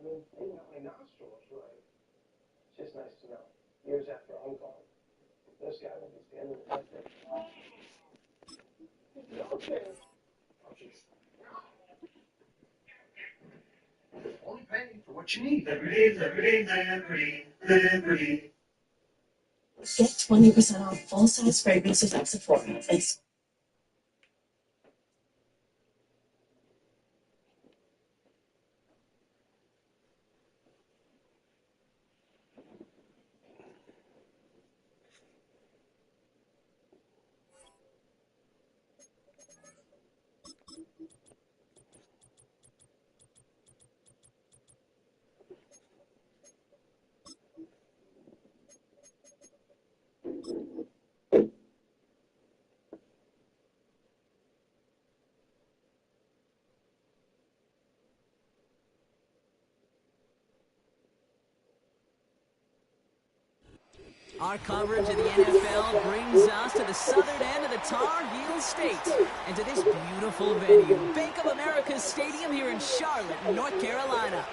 mean, they got my nostrils right. It's just nice to know. Years after I'm gone, this guy will be standing right there. Okay. Oh, jeez. Only paying for what you need. Liberty, liberty, liberty, liberty. Get 20% off full-size fragrances at Sephora. Our coverage of the NFL brings us to the southern end of the Tar Heel State and to this beautiful venue, Bank of America Stadium here in Charlotte, North Carolina.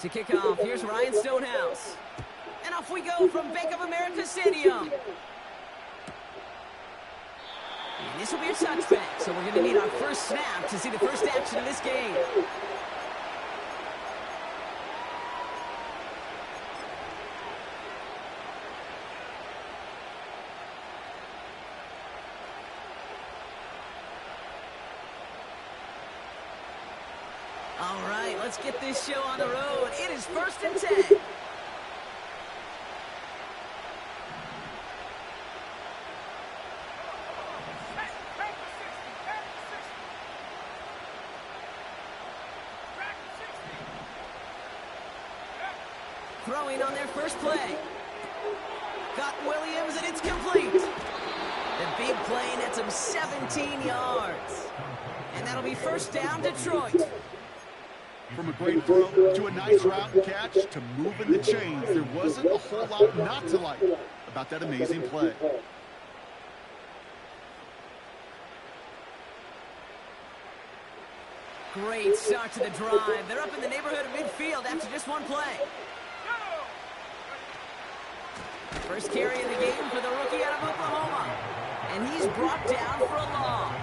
To kick off, here's Ryan Stonehouse. And off we go from Bank of America Stadium. And this will be a touchback, so we're going to need our first snap to see the first action of this game. All right, let's get this show on the road. It is 1st and 10. Throwing on their first play. Got Williams, and it's complete. The big play nets him 17 yards. And that'll be first down, Detroit. From a great throw to a nice route and catch to moving the chains, there wasn't a whole lot not to like about that amazing play. Great start to the drive. They're up in the neighborhood of midfield after just one play. First carry in the game for the rookie out of Oklahoma. And he's brought down for a loss.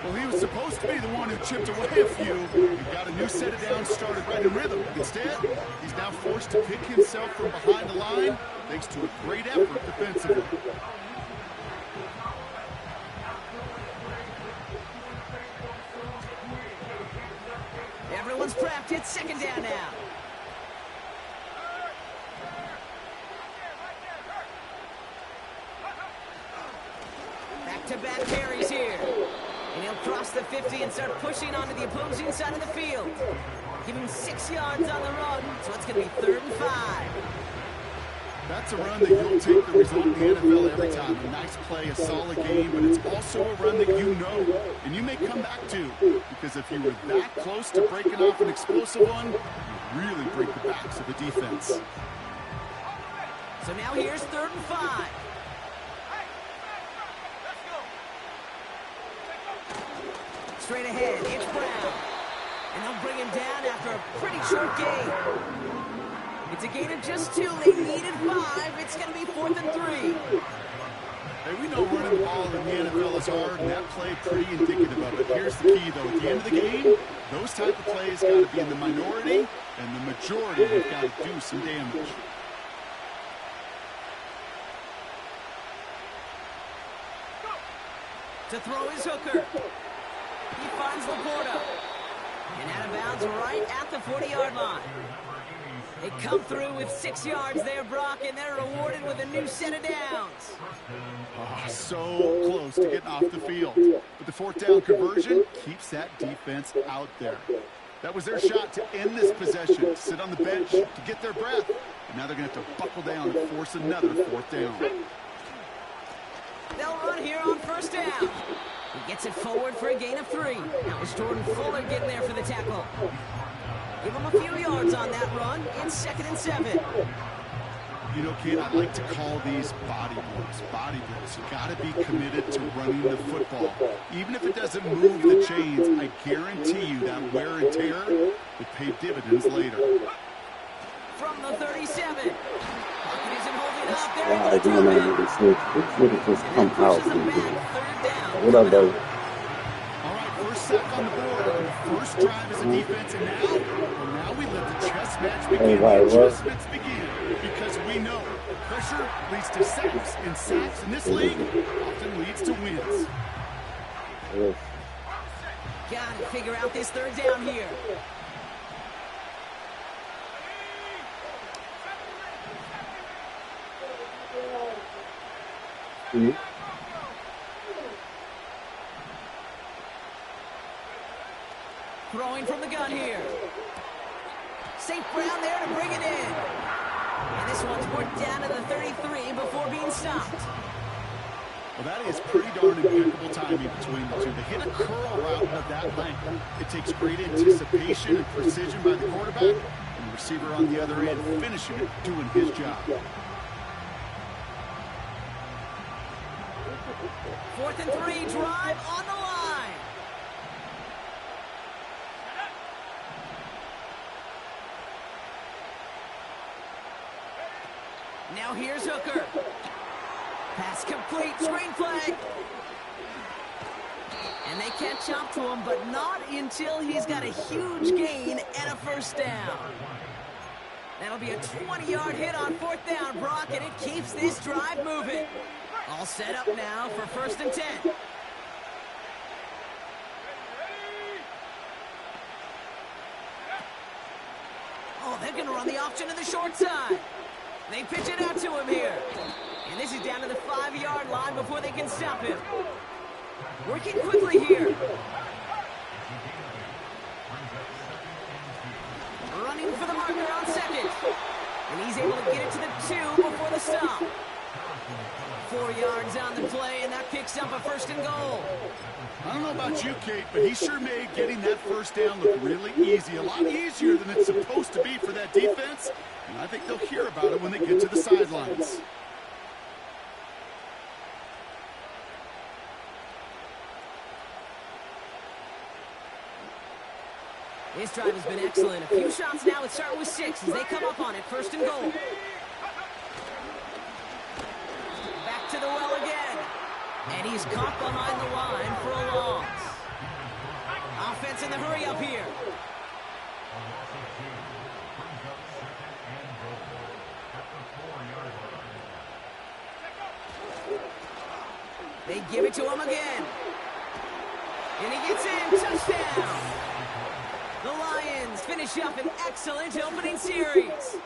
Well, he was supposed to be the one who chipped away a few. He got a new set of downs started right in rhythm. Instead, he's now forced to pick himself from behind the line thanks to a great effort defensively. Everyone's prepped. It's second down now. Back-to-back carries here. And he'll cross the 50 and start pushing onto the opposing side of the field. Give him 6 yards on the run, so it's going to be 3rd and 5. That's a run that you'll take the result in the NFL every time. A nice play, a solid game, but it's also a run that you know and you may come back to. Because if you were that close to breaking off an explosive one, you really break the backs of the defense. So now here's 3rd and 5. Straight ahead, it's Brown. And they'll bring him down after a pretty short gain. It's a gain of just 2. They needed 5. It's going to be 4th and 3. Hey, we know running the ball in the NFL is hard, and that play pretty indicative of it. Here's the key, though. At the end of the game, those type of plays got to be in the minority, and the majority have got to do some damage. To throw his hooker. He finds Laporta. And out of bounds right at the 40-yard line. They come through with 6 yards there, Brock, and they're rewarded with a new set of downs. Oh, so close to getting off the field. But the 4th down conversion keeps that defense out there. That was their shot to end this possession, sit on the bench to get their breath. And now they're going to have to buckle down and force another 4th down. They'll run here on 1st down. He gets it forward for a gain of 3. Now it's Jordan Fuller getting there for the tackle. Give him a few yards on that run. It's 2nd and 7. You know, Kate, I like to call these body blows. Body blows. You got to be committed to running the football. Even if it doesn't move the chains, I guarantee you that wear and tear will pay dividends later. From the 37. Pocket isn't holding up. There Wow, he if you don't goes. know this nigga just come out. Pushes him back. Third down. What up, though? All right, first sack on the board. First drive as a defense, and now we let the chess match begin. Hey, The what? adjustments begin because we know pressure leads to sacks, and sacks in this league often leads to wins. Yes. Gotta figure out this third down here. Mhm. Throwing from the gun here. St. Brown there to bring it in. And this one's worked down to the 33 before being stopped. Well, that is pretty darn impeccable timing between the two. To hit a curl route of that length, it takes great anticipation and precision by the quarterback, and the receiver on the other end finishing it, doing his job. 4th and 3, drive on the line. Now here's Hooker. Pass complete, screen flag. And they catch up to him, but not until he's got a huge gain and a first down. That'll be a 20-yard hit on 4th down, Brock, and it keeps this drive moving. All set up now for 1st and 10. Oh, they're going to run the option to the short side. They pitch it out to him here. And this is down to the 5-yard line before they can stop him. Working quickly here. Running for the marker on 2nd. And he's able to get it to the 2 before the stop. 4 yards on the play, and that picks up a 1st and goal. I don't know about you, Kate, but he sure made getting that first down look really easy. A lot easier than it's supposed to be for that defense. And I think they'll hear about it when they get to the sidelines. This drive has been excellent. A few shots now. It's starting with 6 as they come up on it. 1st and goal. Back to the well again. And he's caught behind the line for a loss. Offense in the hurry up here. They give it to him again. And he gets in. Touchdown. The Lions finish up an excellent opening series.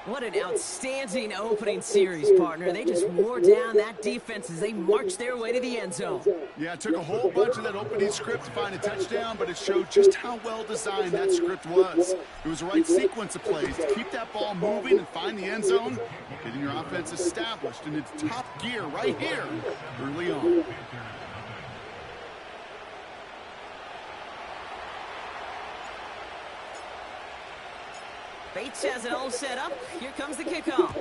What an outstanding opening series, partner. They just wore down that defense as they marched their way to the end zone. Yeah, it took a whole bunch of that opening script to find a touchdown, but it showed just how well designed that script was. It was the right sequence of plays to keep that ball moving and find the end zone, getting your offense established in its top gear right here early on. Bates has it all set up. Here comes the kickoff.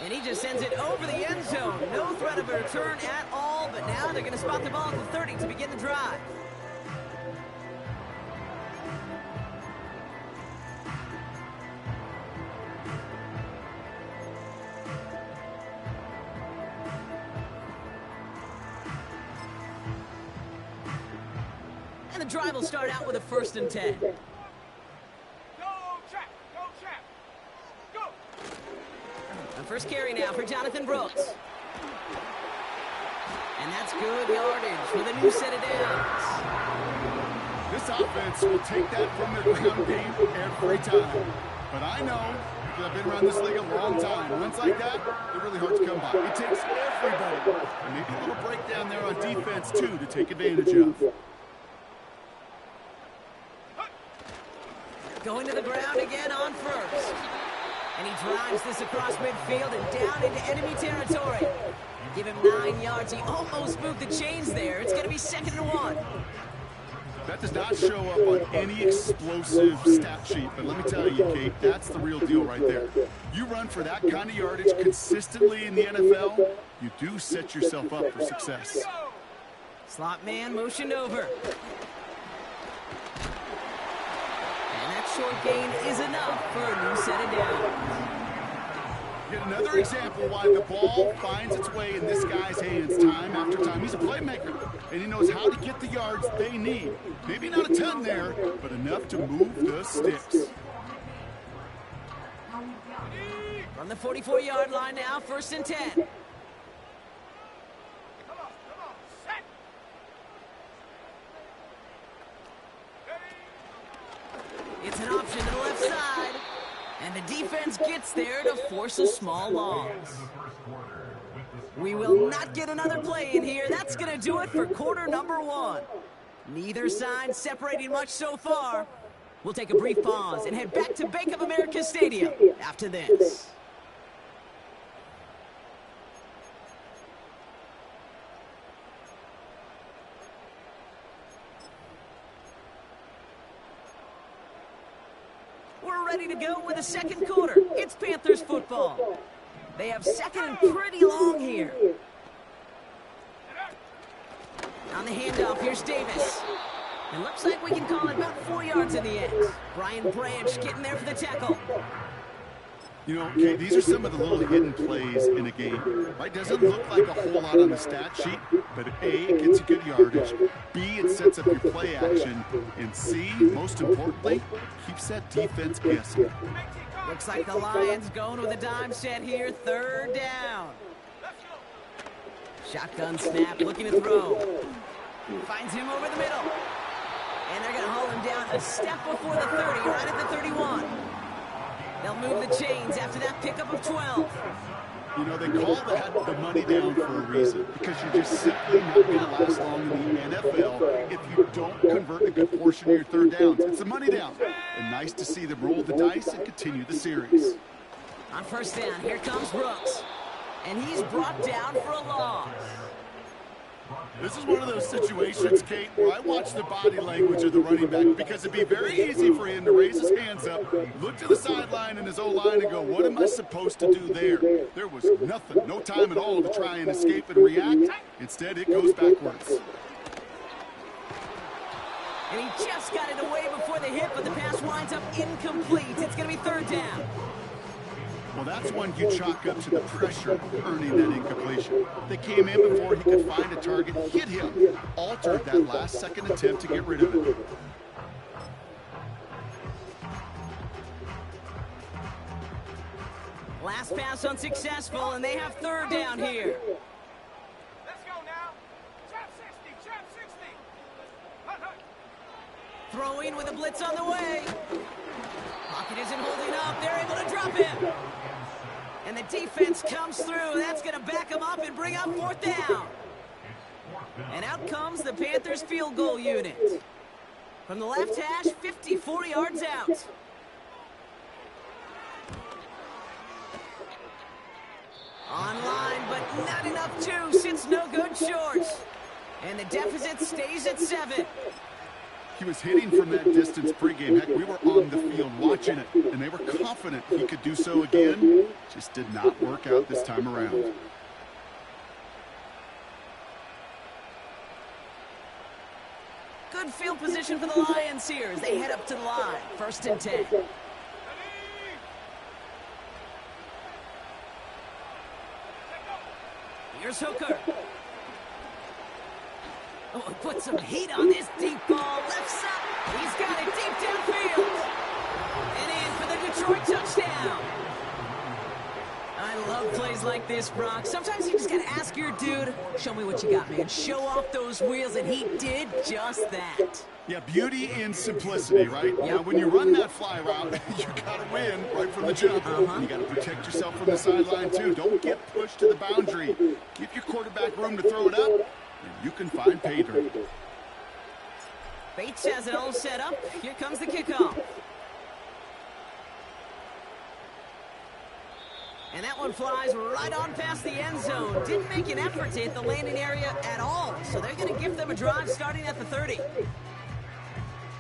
And he just sends it over the end zone. No threat of a return at all, but now they're going to spot the ball at the 30 to begin the drive. And the drive will start out with a 1st and 10. Go, Chap! Go, Chap! Go! A first carry now for Jonathan Brooks. And that's good yardage with a new set of downs. This offense will take that from their ground game every time. But I know, because I've been around this league a long time, runs like that, they're really hard to come by. It takes everybody. And maybe a little breakdown there on defense, too, to take advantage of. Going to the ground again on 1st. And he drives this across midfield and down into enemy territory. Give him 9 yards. He almost moved the chains there. It's going to be 2nd and 1. That does not show up on any explosive stat sheet, but let me tell you, Kate, that's the real deal right there. You run for that kind of yardage consistently in the NFL, you do set yourself up for success. Slot man motioned over. And that short gain is enough for a new set of downs. Yet another example why the ball finds its way in this guy's hands time after time. He's a playmaker, and he knows how to get the yards they need. Maybe not a ton there, but enough to move the sticks. From the 44-yard line now, 1st and 10. It's an option to the left side. And the defense gets there to force a small loss. We will not get another play in here. That's going to do it for quarter number 1. Neither side separating much so far. We'll take a brief pause and head back to Bank of America Stadium after this. We're ready to go with the second quarter. It's Panthers football. They have second and pretty long here. On the handoff, here's Davis. It looks like we can call it about 4 yards in the end. Brian Branch getting there for the tackle. You know, okay, these are some of the little hidden plays in a game, right? Doesn't look like a whole lot on the stat sheet, but A, it gets you good yardage, B, it sets up your play action, and C, most importantly, keeps that defense guessing. Looks like the Lions going with a dime set here, 3rd down. Shotgun snap, looking to throw. Finds him over the middle. And they're going to haul him down a step before the 30, right at the 31. They'll move the chains after that pickup of 12. You know, they call that the money down for a reason, because you're just simply not going to last long in the NFL if you don't convert a good portion of your 3rd downs. It's the money down. And nice to see them roll the dice and continue the series. On 1st down, here comes Brooks. And he's brought down for a loss. This is one of those situations, Kate, where I watch the body language of the running back, because it'd be very easy for him to raise his hands up, look to the sideline and his O-line and go, what am I supposed to do there? There was nothing, no time at all to try and escape and react. Instead, it goes backwards. And he just got it away before the hit, but the pass winds up incomplete. It's going to be 3rd down. Well, that's one you chalk up to the pressure earning that incompletion. They came in before he could find a target, hit him, altered that last-second attempt to get rid of it. Last pass unsuccessful, and they have 3rd down here. Let's go now. Trap 60, trap 60. Throwing with a blitz on the way. Pocket isn't holding up. They're able to drop him. And the defense comes through. That's going to back him up and bring up 4th down. And out comes the Panthers field goal unit. From the left hash, 54 yards out. Online, but not enough juice. It's no good short. And the deficit stays at 7. He was hitting from that distance pregame. Heck, we were on the field watching it, and they were confident he could do so again. Just did not work out this time around. Good field position for the Lions here as they head up to the line. 1st and 10. Here's Hooker. Oh, put some heat on this deep ball. Left side. He's got it deep downfield. And in for the Detroit touchdown. I love plays like this, Brock. Sometimes you just got to ask your dude, show me what you got, man. Show off those wheels, and he did just that. Yeah, beauty in simplicity, right? Yep. Now, when you run that fly route, you got to win right from the jump. You got to protect yourself from the sideline, too. Don't get pushed to the boundary. Give your quarterback room to throw it up, and you can find pay dirt. Bates has it all set up. Here comes the kickoff. And that one flies right on past the end zone. Didn't make an effort to hit the landing area at all. So they're going to give them a drive starting at the 30.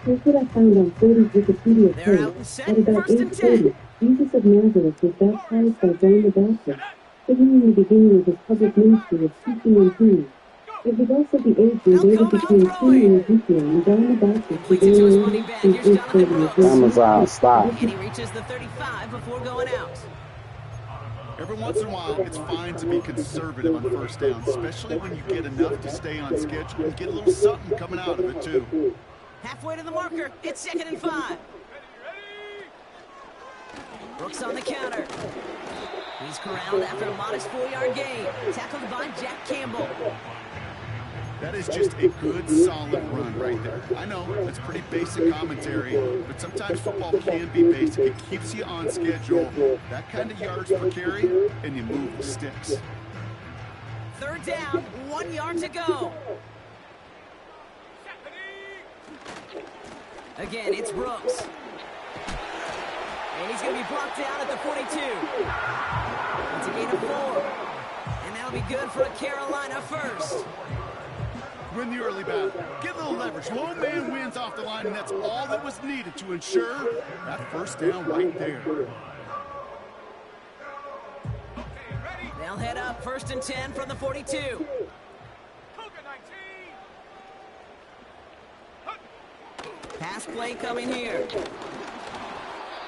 Here's what I found on 30's Wikipedia They're out page. and set. At about First and age 10. 30, Jesus of Nazareth was baptized by John the Baptist, signaling the beginning of his public ministry of teaching and healing. It was also the age when They'll David come out became king throwing. in Ezekiel, and John the Baptist Completes it began to his the running order back. to Here's age Jonathan 30 Brooks. Amazon, And he reaches the 35 before going out. Every once in a while, it's fine to be conservative on first down, especially when you get enough to stay on schedule and get a little something coming out of it, too. Halfway to the marker. It's 2nd and 5. Brooks on the counter. He's corralled after a modest 4-yard gain. Tackled by Jack Campbell. That is just a good, solid run right there. I know, that's pretty basic commentary, but sometimes football can be basic. It keeps you on schedule. That kind of yards per carry, and you move the sticks. 3rd down, 1 yard to go. Again, it's Brooks. And he's going to be brought down at the 42. It's a gain of 4. And that'll be good for a Carolina first. Win the early battle. Get a little leverage. Low man wins off the line, and that's all that was needed to ensure that first down right there. They'll head up 1st and 10 from the 42. Pass play coming here.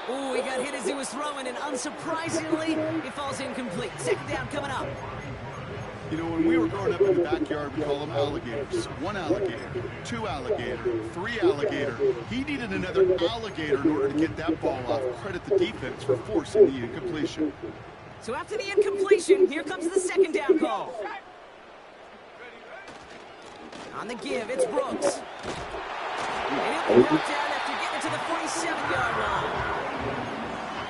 Ooh, he got hit as he was throwing, and unsurprisingly, it falls incomplete. 2nd down coming up. You know, when we were growing up in the backyard, we call them alligators. 1 alligator, 2 alligator, 3 alligator. He needed another alligator in order to get that ball off. Credit the defense for forcing the incompletion. So after the incompletion, here comes the 2nd down call. On the give, it's Brooks. And he'll be brought down after getting to the 47-yard line.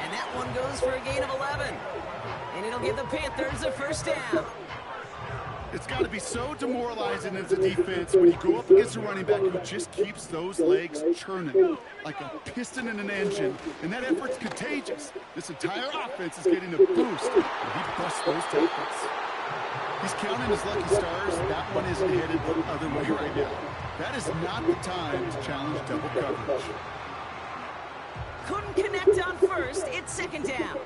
And that one goes for a gain of 11. And it'll give the Panthers a first down. It's got to be so demoralizing as a defense when you go up against a running back who just keeps those legs churning like a piston in an engine, and that effort's contagious. This entire offense is getting a boost, and he busts those tackles. He's counting his lucky stars. That one isn't headed the other way right now. That is not the time to challenge double coverage. Couldn't connect on first. It's 2nd down.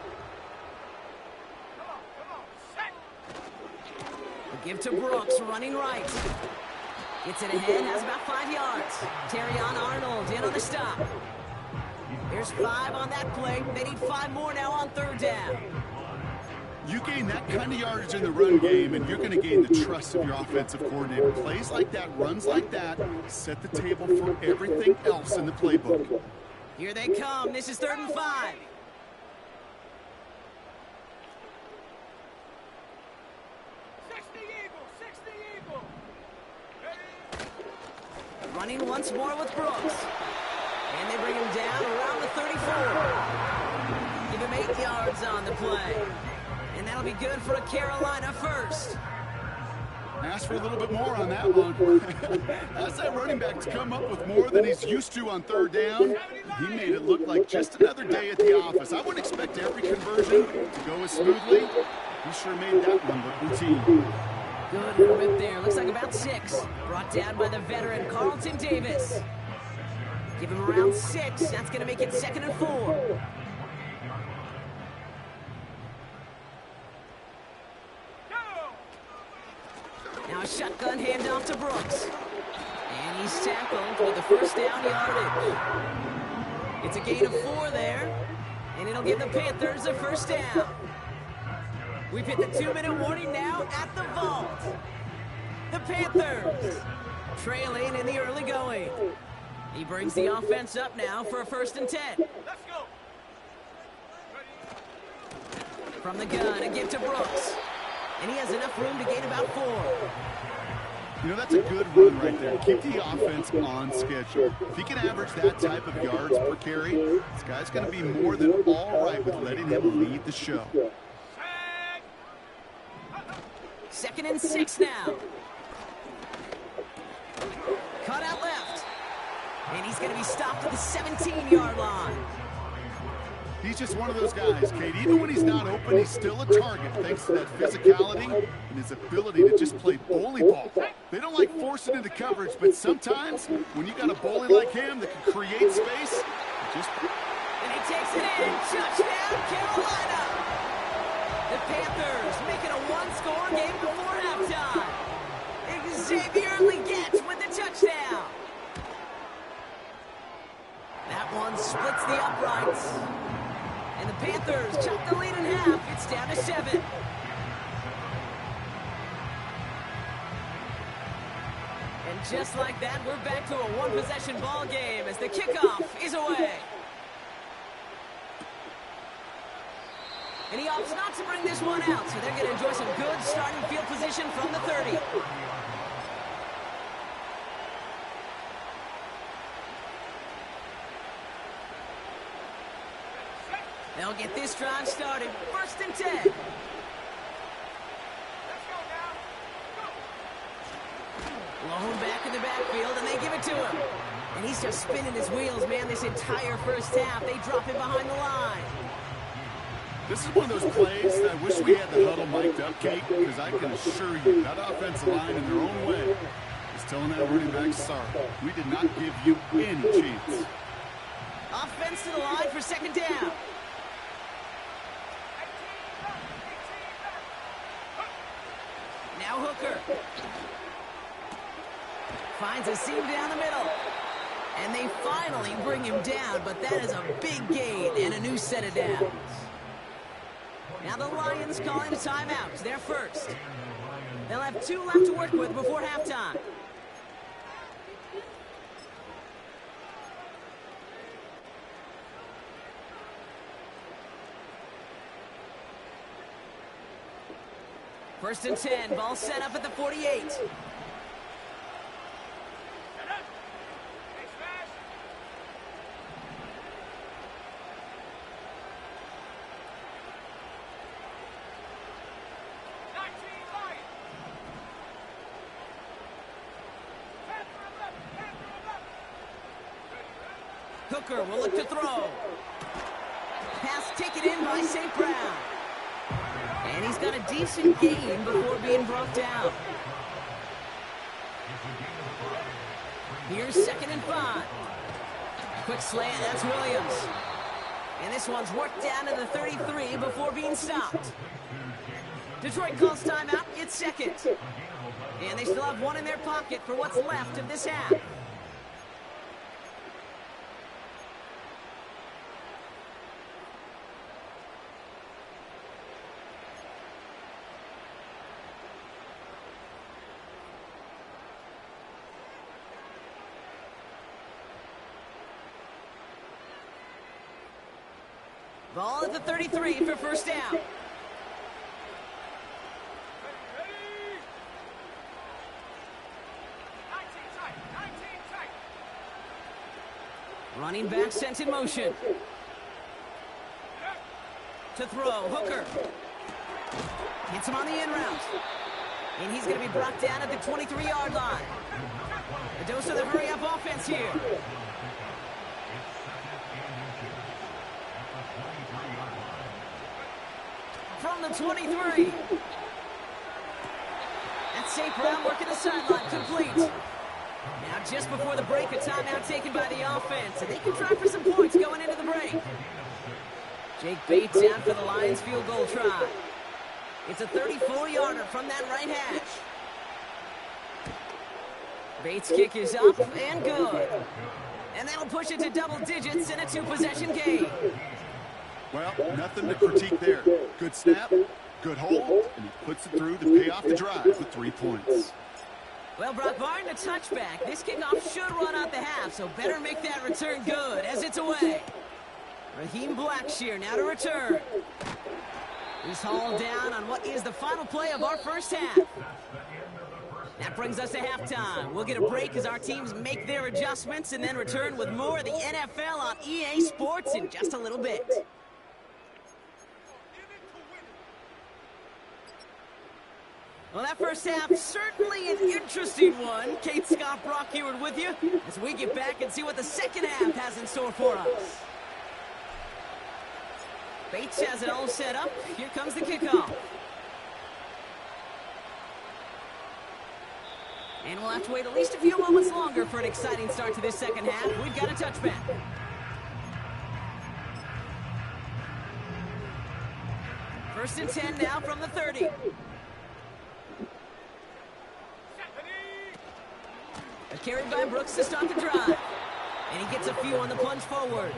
Give to Brooks, running right. Gets it ahead, has about 5 yards. Terrion Arnold in on the stop. There's 5 on that play. They need 5 more now on 3rd down. You gain that kind of yardage in the run game, and you're going to gain the trust of your offensive coordinator. Plays like that, runs like that, set the table for everything else in the playbook. Here they come. This is 3rd and 5. Running once more with Brooks. And they bring him down around the 34. Give him 8 yards on the play. And that'll be good for a Carolina first. Ask for a little bit more on that one. As that running back's come up with more than he's used to on 3rd down, he made it look like just another day at the office. I wouldn't expect every conversion to go as smoothly. He sure made that one look routine. Good movement there. Looks like about 6. Brought down by the veteran, Carlton Davis. Give him around 6. That's going to make it 2nd and 4. Now a shotgun handoff to Brooks. And he's tackled with the first down yardage. It's a gain of 4 there. And it'll give the Panthers a first down. We've hit the 2-minute warning now at the vault. The Panthers trailing in the early going. He brings the offense up now for a 1st and 10. Let's go. From the gun, a give to Brooks. And he has enough room to gain about 4. You know, that's a good run right there. Keep the offense on schedule. If he can average that type of yards per carry, this guy's going to be more than all right with letting him lead the show. 2nd and 6 now. Cut out left. And he's going to be stopped at the 17-yard line. He's just one of those guys, Kate. Even when he's not open, he's still a target thanks to that physicality and his ability to just play bully ball. They don't like forcing into coverage, but sometimes when you got a bully like him that can create space, just... And he takes it in. Touchdown, Carolina. The Panthers make it a one-score game before halftime. Xavier Legette with the touchdown. That one splits the uprights. And the Panthers chop the lead in half. It's down to 7. And just like that, we're back to a one-possession ball game as the kickoff is away. And he opts not to bring this one out, so they're going to enjoy some good starting field position from the 30. They'll get this drive started. 1st and 10. Lone back in the backfield, and they give it to him. And he's just spinning his wheels, man, this entire first half. They drop him behind the line. This is one of those plays that I wish we had the huddle mic'd up, Kate, because I can assure you that offensive line in their own way is telling that running back, sorry, we did not give you any chance. Offense to the line for 2nd down. Now Hooker. Finds a seam down the middle. And they finally bring him down, but that is a big gain and a new set of downs. Now the Lions calling a timeout. They're first. They'll have 2 left to work with before halftime. First and 10, ball set up at the 48. Hooker will look to throw. Pass taken in by St. Brown. And he's got a decent gain before being brought down. Here's 2nd and 5. Quick slant, that's Williams. And this one's worked down to the 33 before being stopped. Detroit calls timeout, it's 2nd. And they still have 1 in their pocket for what's left of this half. Ball at the 33 for 1st down. Running back sent in motion. To throw, Hooker. Hits him on the in route. And he's going to be brought down at the 23-yard line. A dose of the hurry-up offense here. From the 23. That's St. Brown working the sideline, complete. Now just before the break, a timeout taken by the offense, and they can try for some points going into the break. Jake Bates out for the Lions field goal try. It's a 34-yarder from that right hash. Bates' kick is up and good. And that'll push it to double digits in a 2-possession game. Well, nothing to critique there. Good snap, good hold, and he puts it through to pay off the drive with 3 points. Well, Brock, barring the touchback, this kickoff should run out the half, so better make that return good as it's away. Raheem Blackshear now to return. He's hauled down on what is the final play of our first half. That brings us to halftime. We'll get a break as our teams make their adjustments and then return with more of the NFL on EA Sports in just a little bit. Well, that first half, certainly an interesting one. Kate Scott Brock here with you as we get back and see what the second half has in store for us. Bates has it all set up. Here comes the kickoff. And we'll have to wait at least a few moments longer for an exciting start to this second half. We've got a touchback. First and 10 now from the 30. A carry by Brooks to start the drive. And he gets a few on the plunge forward.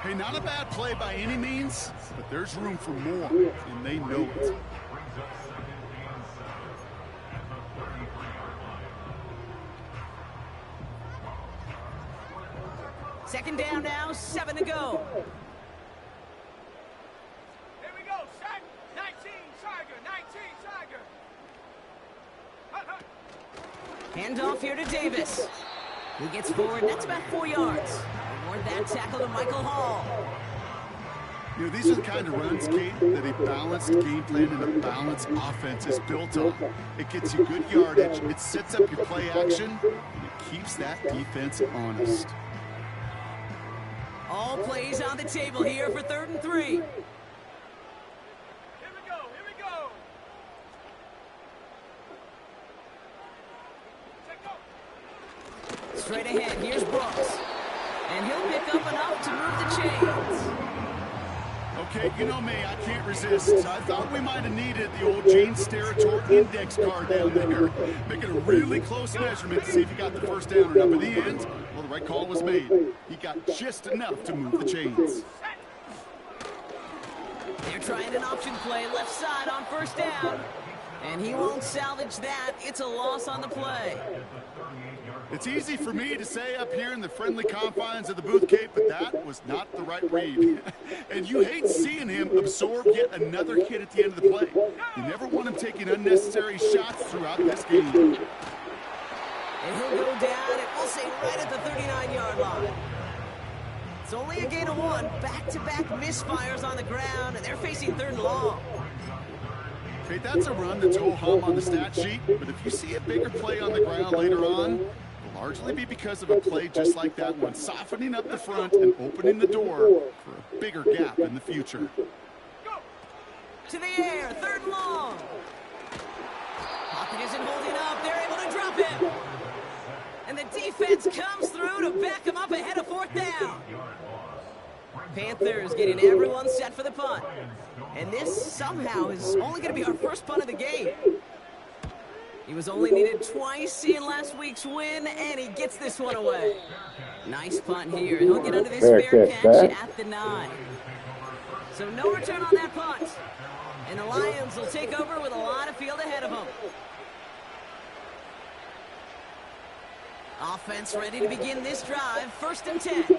Hey, not a bad play by any means, but there's room for more, and they know it. Second down now, 7 to go. Here we go, set. 19, Tiger, 19, Tiger. Handoff here to Davis. He gets forward, that's about 4 yards. Reward that tackle to Michael Hall. You know, these are the kind of runs, Kate, that a balanced game plan and a balanced offense is built on. It gets you good yardage, it sets up your play action, and it keeps that defense honest. All plays on the table here for 3rd and 3. Here we go, here we go. Check go. Straight ahead, here's Brooks. And he'll pick up enough to move the chains. Okay, you know me, I can't resist. I thought we might have needed the old Gene Steratore index card down there. Making a really close measurement to see if he got the first down or not. But in the end, well, the right call was made. He got just enough to move the chains. They're trying an option play left side on first down. And he won't salvage that. It's a loss on the play. It's easy for me to say up here in the friendly confines of the booth, Kate, but that was not the right read. And you hate seeing him absorb yet another hit at the end of the play. You never want him taking unnecessary shots throughout this game. And he'll go down, and we'll say right at the 39-yard line. It's only a gain of 1. Back-to-back misfires on the ground, and they're facing 3rd and long. Kate, that's a run that's ho-hum on the stat sheet, but if you see a bigger play on the ground later on, it'll largely be because of a play just like that one, softening up the front and opening the door for a bigger gap in the future. To the air, 3rd and long. Pocket isn't holding up. They're able to drop him. And the defense comes through to back him up ahead of 4th down. Panthers getting everyone set for the punt. And this somehow is only going to be our first punt of the game. He was only needed twice in last week's win, and he gets this one away. Nice punt here. He'll get under this fair catch at the 9. So no return on that punt. And the Lions will take over with a lot of field ahead of them. Offense ready to begin this drive. 1st and 10.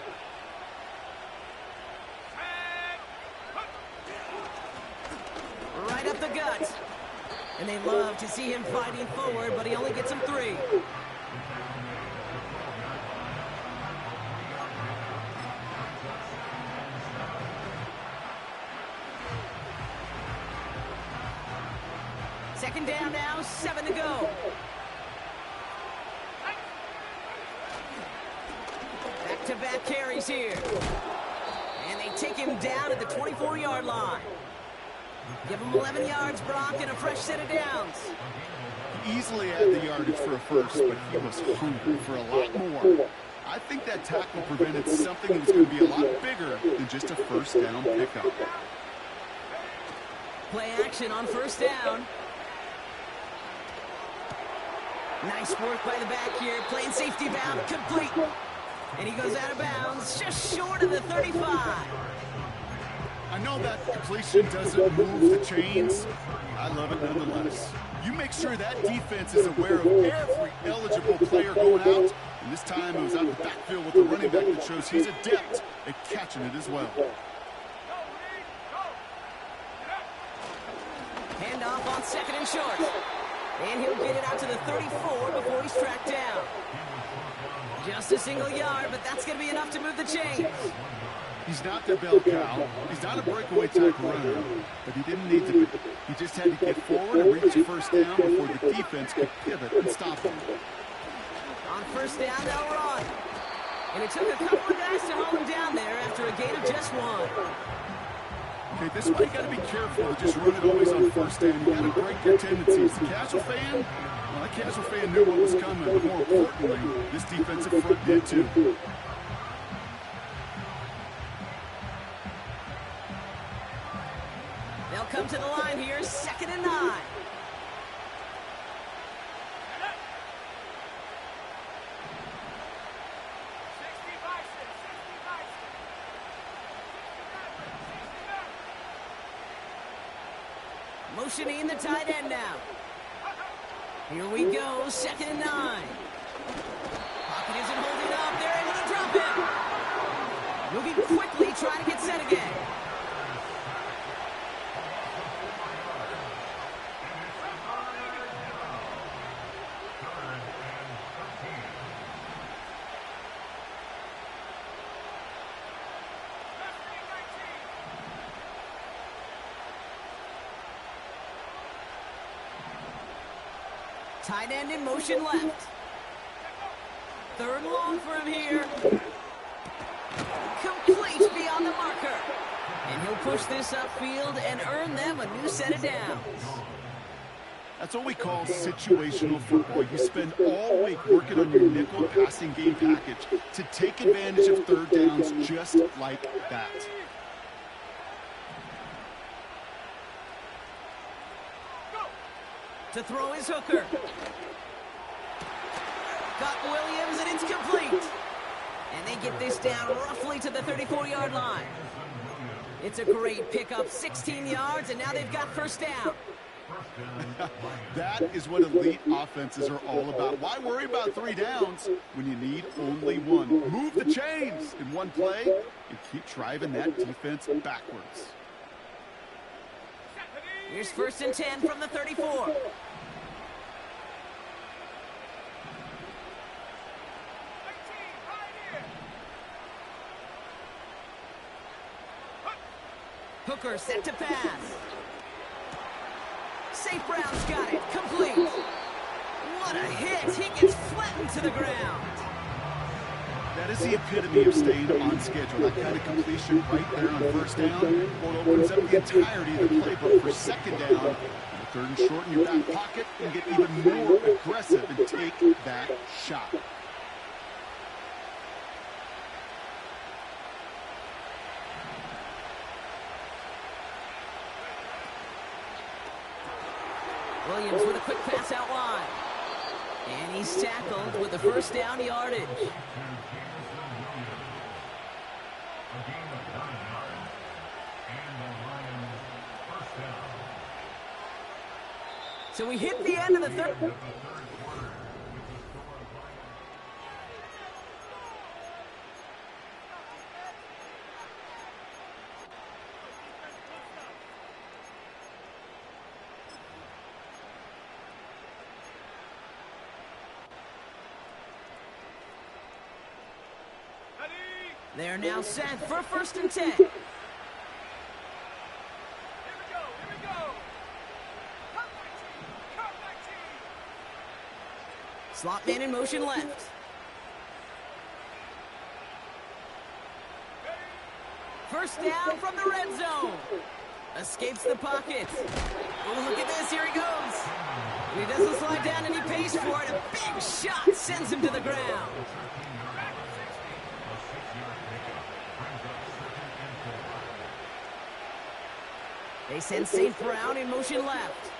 Right up the gut. And they love to see him fighting forward, but he only gets him 3. Second down now, 7 to go. Back-to-back carries here. And they take him down at the 24-yard line. Give him 11 yards, Brock, and a fresh set of downs. He easily had the yardage for a first, but he was hungry for a lot more. I think that tackle prevented something that was going to be a lot bigger than just a first down pickup. Play action on first down. Nice work by the back here. Playing safety bound, complete. And he goes out of bounds, just short of the 35. I know that completion doesn't move the chains. I love it nonetheless. You make sure that defense is aware of every eligible player going out. And this time it was out of the backfield with the running back that shows he's adept at catching it as well. Handoff on 2nd and short. And he'll get it out to the 34 before he's tracked down. Just a single yard, but that's going to be enough to move the chains. He's not their bell cow. He's not a breakaway type runner, but he didn't need to be. He just had to get forward and reach a first down before the defense could pivot and stop him. On first down, they'll run. And it took a couple of guys to hold him down there after a gain of just 1. Okay, this is why you got to be careful to just run it always on first down. You got to break your tendencies. The casual fan, well, that casual fan knew what was coming, but more importantly, this defensive front did too. They'll come to the line here, 2nd and 9. Motioning the tight end now. Here we go, 2nd and 9. Pocket isn't holding up. They're able to drop it. Moving quickly, trying to get set again. Tight end in motion left. 3rd and long for him here. Complete beyond the marker. And he'll push this upfield and earn them a new set of downs. That's what we call situational football. You spend all week working on your nickel passing game package to take advantage of 3rd downs just like that. To throw his Hooker. Got Williams, and it's complete. And they get this down roughly to the 34-yard line. It's a great pickup, 16 yards, and now they've got 1st down. That is what elite offenses are all about. Why worry about 3 downs when you need only 1? Move the chains in one play and keep driving that defense backwards. Here's 1st and 10 from the 34. Hooker set to pass. St. Brown's got it. Complete. What a hit. He gets flattened to the ground. That is the epitome of staying on schedule. That kind of completion right there on 1st down. Well, it opens up the entirety of the playbook for 2nd down. 3rd and short in your back pocket and get even more aggressive and take that shot. Williams with a quick pass out wide. And he's tackled with the 1st down yardage. So we hit the end of the 3rd. They're now set for 1st and 10. Here we go. Cut 19. Slot man in motion left. First down from the red zone. Escapes the pocket. Oh, look at this. Here he goes. And he doesn't slide down, and he pays for it. A big shot sends him to the ground. They send St. Brown in motion left.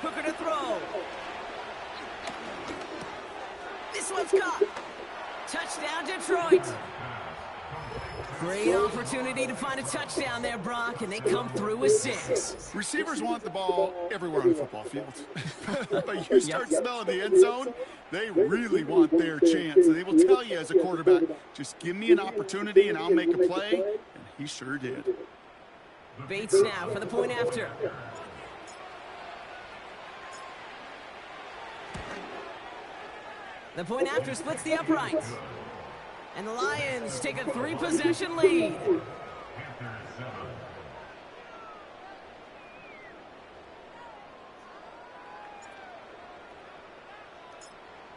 Hooker to throw. This one's caught. Touchdown, Detroit. Great opportunity to find a touchdown there, Brock, and they come through with 6. Receivers want the ball everywhere on the football field. But you start smelling the end zone, they really want their chance. And they will tell you as a quarterback, just give me an opportunity and I'll make a play. And he sure did. Bates now for the point after. The point after splits the uprights. And the Lions take a 3-possession lead.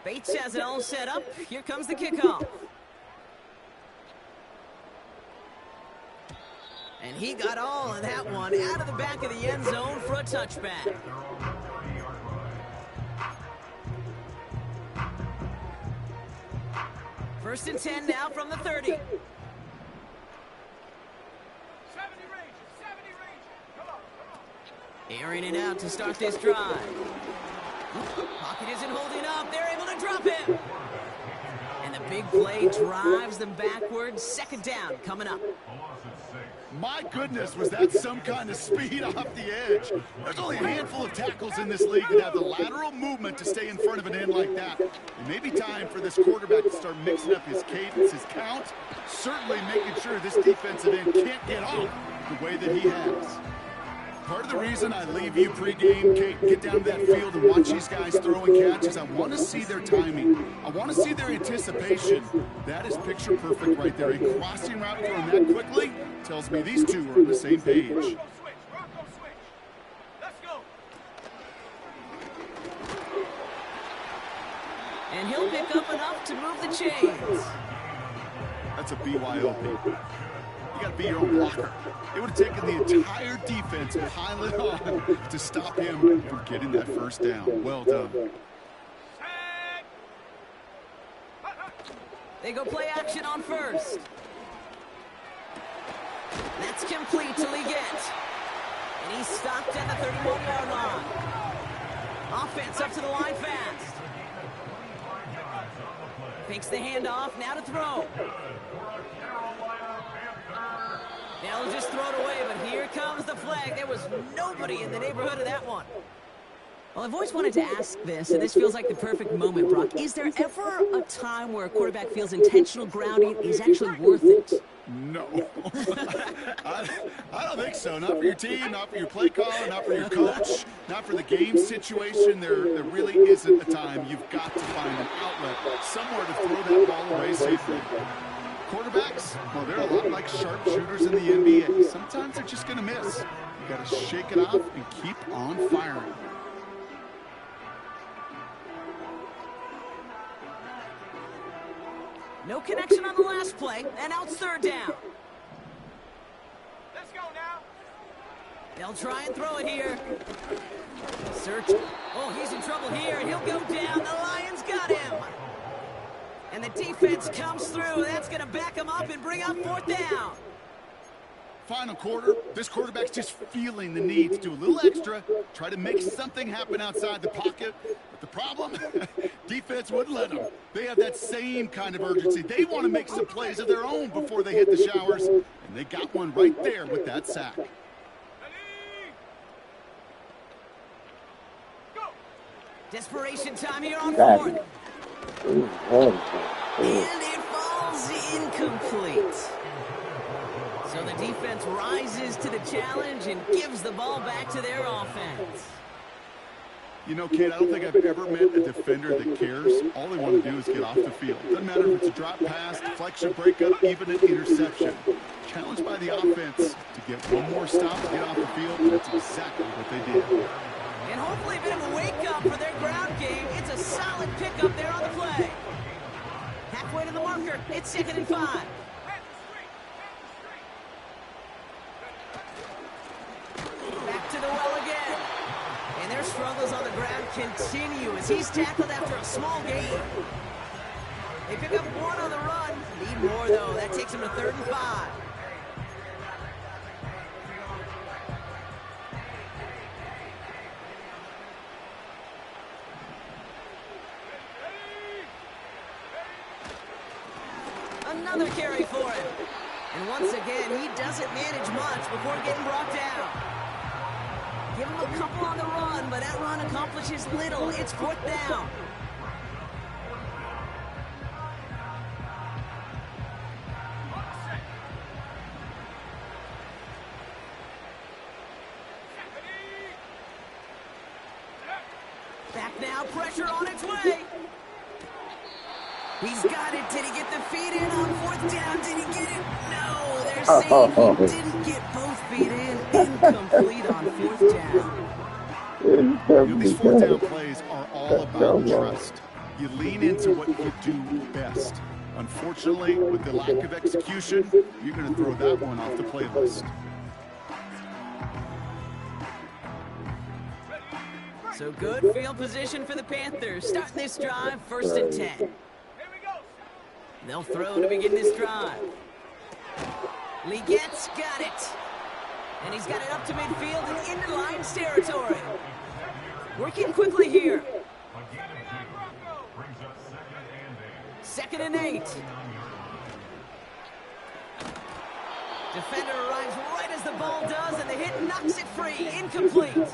Bates has it all set up. Here comes the kickoff. And he got all of that one out of the back of the end zone for a touchback. First and 10 now from the 30. 70 Rangers, 70 Rangers. Come on. Airing it out to start this drive. Pocket isn't holding up. They're able to drop him. And the big play drives them backwards. Second down coming up. My goodness, was that some kind of speed off the edge? There's only a handful of tackles in this league that have the lateral movement to stay in front of an end like that. It may be time for this quarterback to start mixing up his cadence, his count, certainly making sure this defensive end can't get off the way that he has. Part of the reason I leave you pregame, Kate, get down to that field and watch these guys throw and catch is I want to see their timing. I want to see their anticipation. That is picture perfect right there. A crossing route thrown that quickly tells me these two are on the same page. Bronco switch. Let's go. And he'll pick up enough to move the chains. That's a BYOB. You got to be your own blocker. It would have taken the entire defense piling on to stop him from getting that first down. Well done. They go play action on first. That's complete till he gets. And he's stopped at the 31-yard line. Offense up to the line fast. Fakes the handoff, now to throw. They'll just throw it away, but here comes the flag. There was nobody in the neighborhood of that one. Well, I've always wanted to ask this, and this feels like the perfect moment, Brock. Is there ever a time where a quarterback feels intentional grounding is actually worth it? No. I don't think so. Not for your team, not for your play caller, not for your coach, not for the game situation. There really isn't a time. You've got to find an outlet, somewhere to throw that ball away safely. Quarterbacks, well, they're a lot like sharpshooters in the NBA. Sometimes they're just going to miss. You got to shake it off and keep on firing. No connection on the last play, and now it's third down. Let's go now. They'll try and throw it here. Search. Oh, he's in trouble here, and he'll go down. The Lions got him. And the defense comes through. That's going to back him up and bring up fourth down. Final quarter, this quarterback's just feeling the need to do a little extra, try to make something happen outside the pocket. But the problem, defense wouldn't let them. They have that same kind of urgency. They want to make some plays of their own before they hit the showers, and they got one right there with that sack. Ready? Go. Desperation time here on fourth. And it falls incomplete. So the defense rises to the challenge and gives the ball back to their offense. You know, Kate, I don't think I've ever met a defender that cares. All they want to do is get off the field. Doesn't matter if it's a drop pass, deflection, breakup, even an interception. Challenged by the offense to get one more stop to get off the field, and that's exactly what they did. And hopefully a bit of a wake-up for their ground game. It's a solid pickup there on the play. Halfway to the marker, it's 2nd and 5. Back to the well again. And their struggles on the ground continue as he's tackled after a small gain. They pick up one on the run. Need more, though. That takes them to 3rd and 5. Another carry for him. And once again, he doesn't manage much before getting brought down. Give him a couple on the run, but that run accomplishes little. It's 4th down. Back now, pressure on its way. He's got it. Did he get the feet in on 4th down? Did he get it? No. They're saying he didn't get both feet in. Incomplete on 4th down. You know, these 4th down plays are all about trust. You lean into what you do best. Unfortunately, with the lack of execution, you're going to throw that one off the playlist. So good field position for the Panthers. Starting this drive, 1st and 10. Here we go. They'll throw to begin this drive. Ligette's got it. And he's got it up to midfield and into Lions territory. Working quickly here. 2nd and 8. Defender arrives right as the ball does, and the hit knocks it free. Incomplete.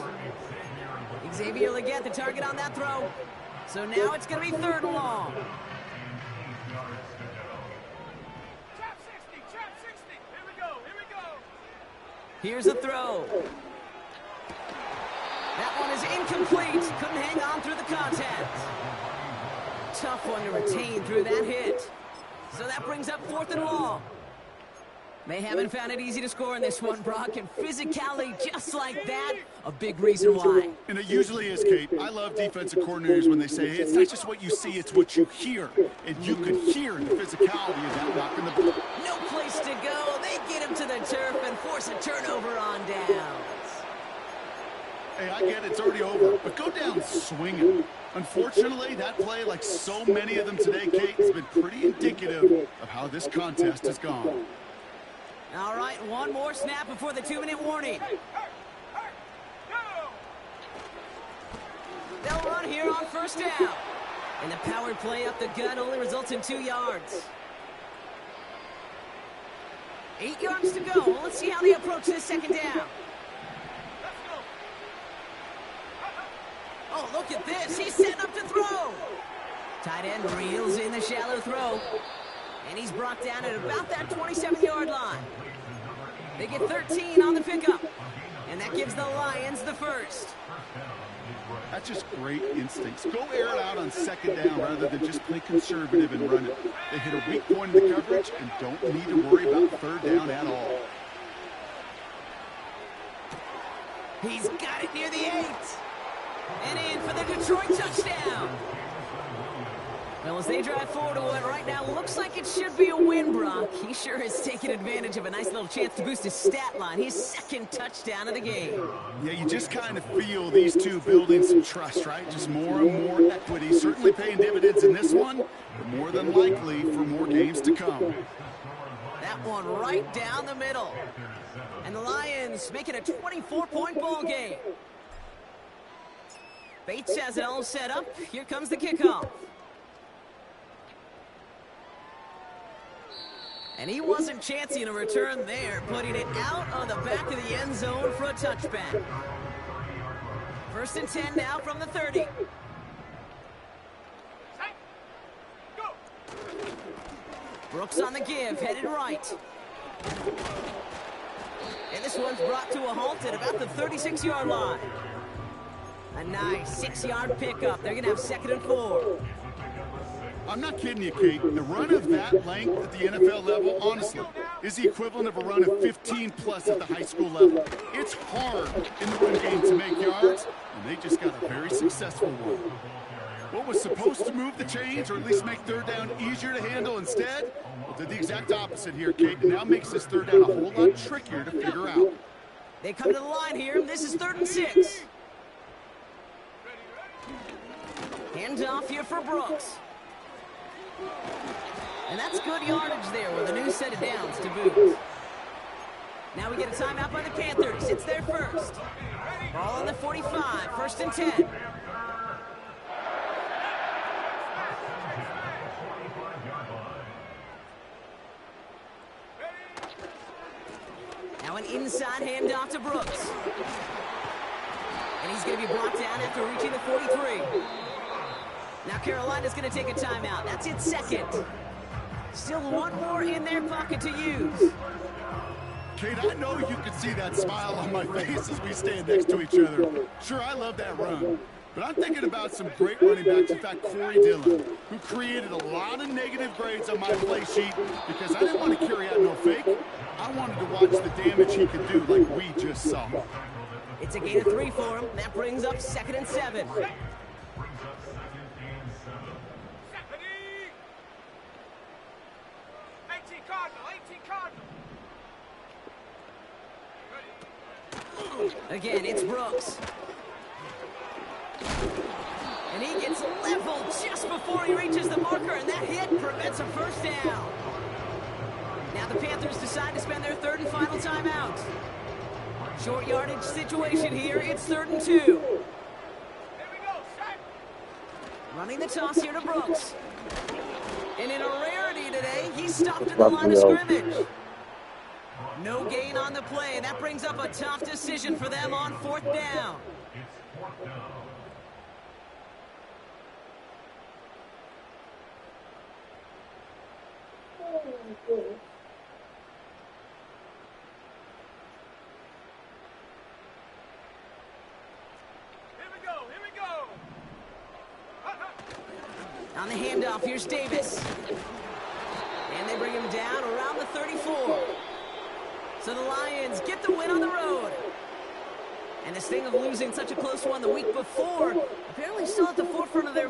Xavier Legette, the target on that throw. So now it's going to be 3rd and long. Trap 60, trap 60. Here we go, here we go. Here's a throw. That one is incomplete. Couldn't hang on through the contact. Tough one to retain through that hit. So that brings up 4th and long. They haven't found it easy to score in this one, Brock, and physicality just like that, a big reason why. And it usually is, Kate. I love defensive coordinators when they say, hey, it's not just what you see, it's what you hear. And you could hear the physicality of that knocking the ball. No place to go. They get him to the turf and force a turnover on downs. Hey, I get it, it's already over, but go down swinging. Unfortunately, that play, like so many of them today, Kate, has been pretty indicative of how this contest has gone. All right, one more snap before the 2-minute warning. They'll run here on 1st down. And the power play up the gut only results in 2 yards. 8 yards to go. Well, let's see how they approach this 2nd down. Oh, look at this. He's setting up to throw. Tight end reels in the shallow throw. And he's brought down at about that 27-yard line. They get 13 on the pickup. And that gives the Lions the 1st. That's just great instincts. Go air it out on 2nd down rather than just play conservative and run it. They hit a weak point in the coverage and don't need to worry about 3rd down at all. He's got it near the 8. And in for the Detroit touchdown. Well, as they drive forward to what right now looks like it should be a win, Brock, he sure has taken advantage of a nice little chance to boost his stat line. His 2nd touchdown of the game. Yeah, you just kind of feel these two building some trust, right? Just more and more equity. Certainly paying dividends in this one, but more than likely for more games to come. That one right down the middle. And the Lions make it a 24-point ball game. Bates has it all set up. Here comes the kickoff. And he wasn't chancing a return there, putting it out on the back of the end zone for a touchback. 1st and 10 now from the 30. Go. Brooks on the give, headed right. And this one's brought to a halt at about the 36-yard line. A nice 6-yard pickup. They're going to have 2nd and 4. I'm not kidding you, Kate. The run of that length at the NFL level, honestly, is the equivalent of a run of 15-plus at the high school level. It's hard in the run game to make yards, and they just got a very successful one. What was supposed to move the chains, or at least make 3rd down easier to handle instead, well, did the exact opposite here, Kate, and now makes this 3rd down a whole lot trickier to figure out. They come to the line here. This is 3rd and 6. Hand off here for Brooks. And that's good yardage there with a new set of downs to boot. Now we get a timeout by the Panthers. It's their 1st. Ball on the 45, 1st and 10. Now an inside handoff to Brooks. And he's going to be brought down after reaching the 43. Now Carolina's going to take a timeout. That's its 2nd. Still one more in their pocket to use. Kate, I know you can see that smile on my face as we stand next to each other. Sure, I love that run. But I'm thinking about some great running backs. In fact, Corey Dillon, who created a lot of negative grades on my play sheet because I didn't want to carry out no fake. I wanted to watch the damage he could do like we just saw. It's a gain of 3 for him. That brings up 2nd and 7. Again, it's Brooks. And he gets leveled just before he reaches the marker, and that hit prevents a first down. Now the Panthers decide to spend their third and final timeout. Short yardage situation here. It's 3rd and 2. Here we go, set. Running the toss here to Brooks. And in a rarity today, he's stopped at the line of scrimmage. No gain on the play. That brings up a tough decision for them on 4th down. Here we go. On the handoff, here's Davis. And they bring him down around the 34. So the Lions get the win on the road. And this thing of losing such a close one the week before, apparently still at the forefront of their